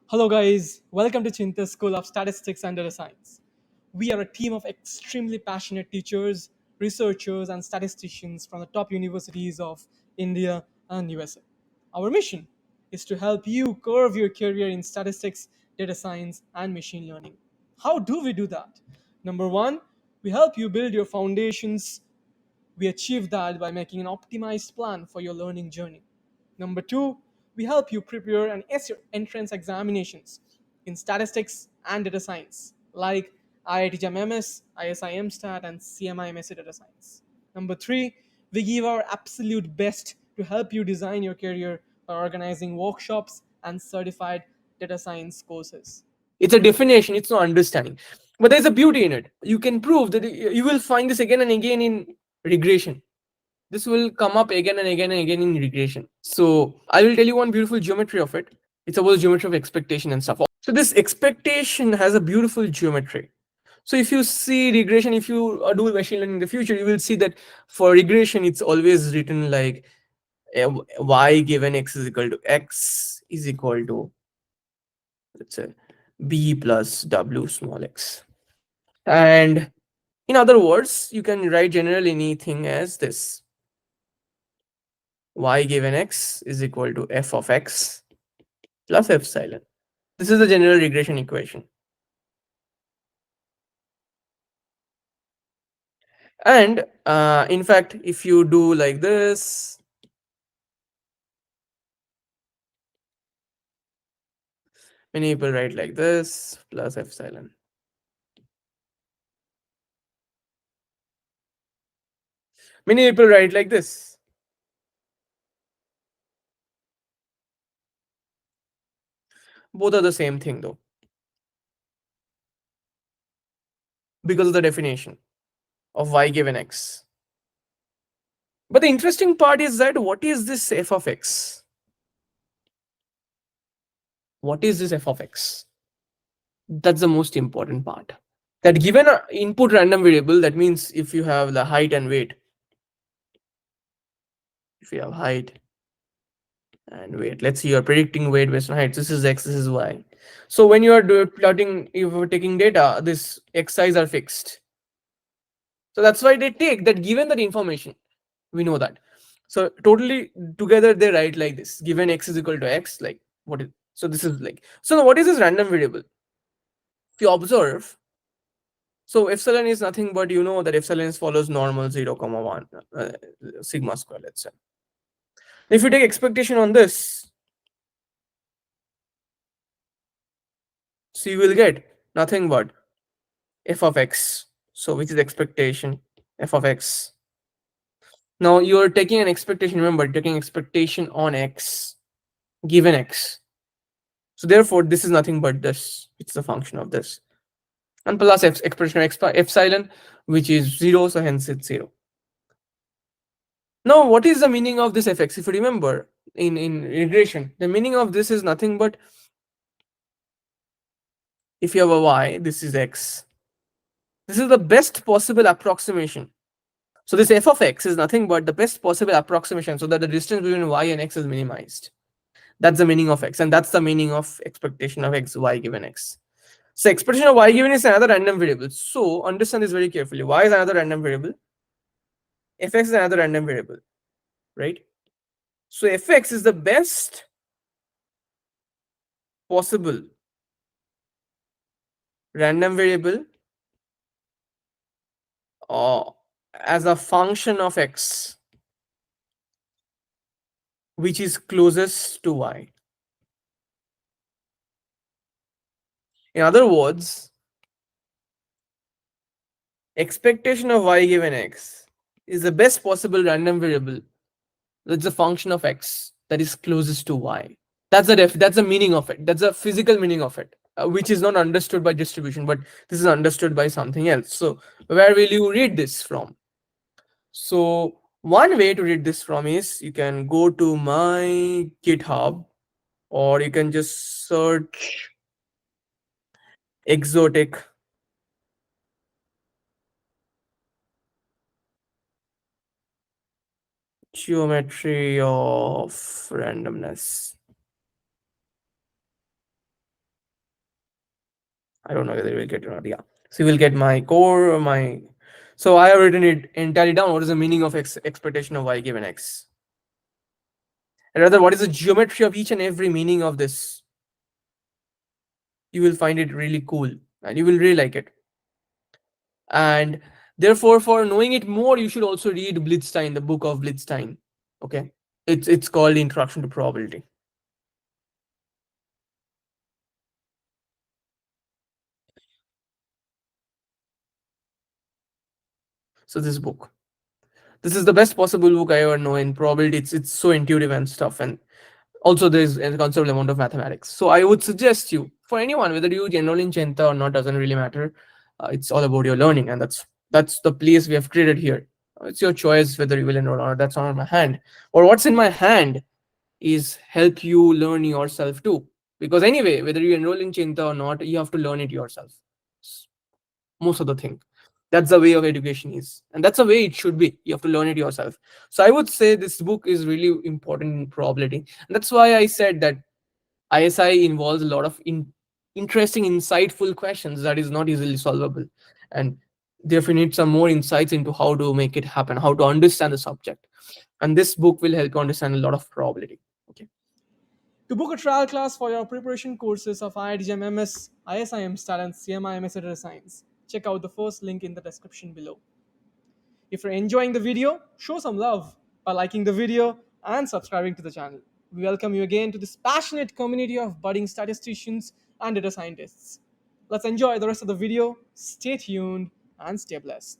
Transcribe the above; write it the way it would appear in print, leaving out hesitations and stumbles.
Hello, guys. Welcome to Cheenta School of Statistics and Data Science. We are a team of extremely passionate teachers, researchers, and statisticians from the top universities of India and USA. Our mission is to help you curve your career in statistics, data science, and machine learning. How do we do that? Number one, we help you build your foundations. We achieve that by making an optimized plan for your learning journey. Number two, we help you prepare and ace your entrance examinations in statistics and data science, like IIT JAM MS, ISIM Stat, and CMI MSc Data Science. Number three, we give our absolute best to help you design your career by organizing workshops and certified data science courses. It's a definition, it's not understanding. But there's a beauty in it. You can prove that you will find this again and again in regression. This will come up again and again and again in regression. So I will tell you one beautiful geometry of it. It's about geometry of expectation and stuff. So this expectation has a beautiful geometry. So if you see regression, if you do machine learning in the future, you will see that for regression, it's always written like y given x is equal to x is equal to, let's say, b plus w small x. And in other words, you can write generally anything as this: y given x is equal to f of x plus epsilon. This is the general regression equation. And in fact, if you do like this, many people write like this plus epsilon. Many people write like this. Both are the same thing though, because of the definition of y given x. But the interesting part is that what is this f of x? What is this f of x? That's the most important part. That given a input random variable, that means if you have the height and weight, if you have height and weight, let's say you're predicting weight based on height, this is x, this is y. So when you are plotting, if you're taking data, this xi's are fixed. So that's why they take that given that information. We know that. So totally together they write like this: given x is equal to x, like what is, so this is like, so now what is this random variable? If you observe, so epsilon is nothing but, you know, that epsilon follows normal 0 comma 1 sigma square, let's say. If you take expectation on this, so you will get nothing but f of x, so which is expectation f of x. Now you are taking an expectation, remember, taking expectation on x given x, so therefore this is nothing but this, it's a function of this, and plus expression of epsilon, which is 0, so hence it's 0. Now what is the meaning of this fx? If you remember, in regression, the meaning of this is nothing but, if you have a y, this is x, this is the best possible approximation. So this f of x is nothing but the best possible approximation so that the distance between y and x is minimized. That's the meaning of x, and that's the meaning of expectation of x, y given x. So expression of y given is another random variable. So understand this very carefully. Y is another random variable. Fx is another random variable, right? So fx is the best possible random variable uh, as a function of x, which is closest to y. In other words, expectation of y given x is the best possible random variable that's a function of x that is closest to y. That's the meaning of it. That's the physical meaning of it, which is not understood by distribution, but this is understood by something else. So where will you read this from? So one way to read this from is you can go to my GitHub, or you can just search exotic geometry of randomness. I don't know whether you will get it or not. Yeah. So you will get my core, or my. So I have written it entirely down. What is the meaning of expectation of y given x? And rather, what is the geometry of each and every meaning of this? You will find it really cool and you will really like it. And therefore, for knowing it more, you should also read Blitzstein, the book of Blitzstein. Okay. It's called Introduction to Probability. So this book. This is the best possible book I ever know in probability. It's so intuitive and stuff. And also there's a considerable amount of mathematics. So I would suggest you, for anyone, whether you enroll in Cheenta or not, doesn't really matter. It's all about your learning, and that's the place we have created here. It's your choice whether you will enroll or not. That's not in my hand. Or what's in my hand is help you learn yourself too. Because anyway, whether you enroll in Cheenta or not, you have to learn it yourself. Most of the thing. That's the way of education is, and that's the way it should be. You have to learn it yourself. So I would say this book is really important in probability, and that's why I said that ISI involves a lot of interesting, insightful questions that is not easily solvable, and therefore you need some more insights into how to make it happen, how to understand the subject, and this book will help you understand a lot of probability. Okay. To book a trial class for your preparation courses of IIT MS, ISIM STAT, and CMIMS Data Science, check out the first link in the description below. If you're enjoying the video, show some love by liking the video and subscribing to the channel. We welcome you again to this passionate community of budding statisticians and data scientists. Let's enjoy the rest of the video. Stay tuned and stay blessed.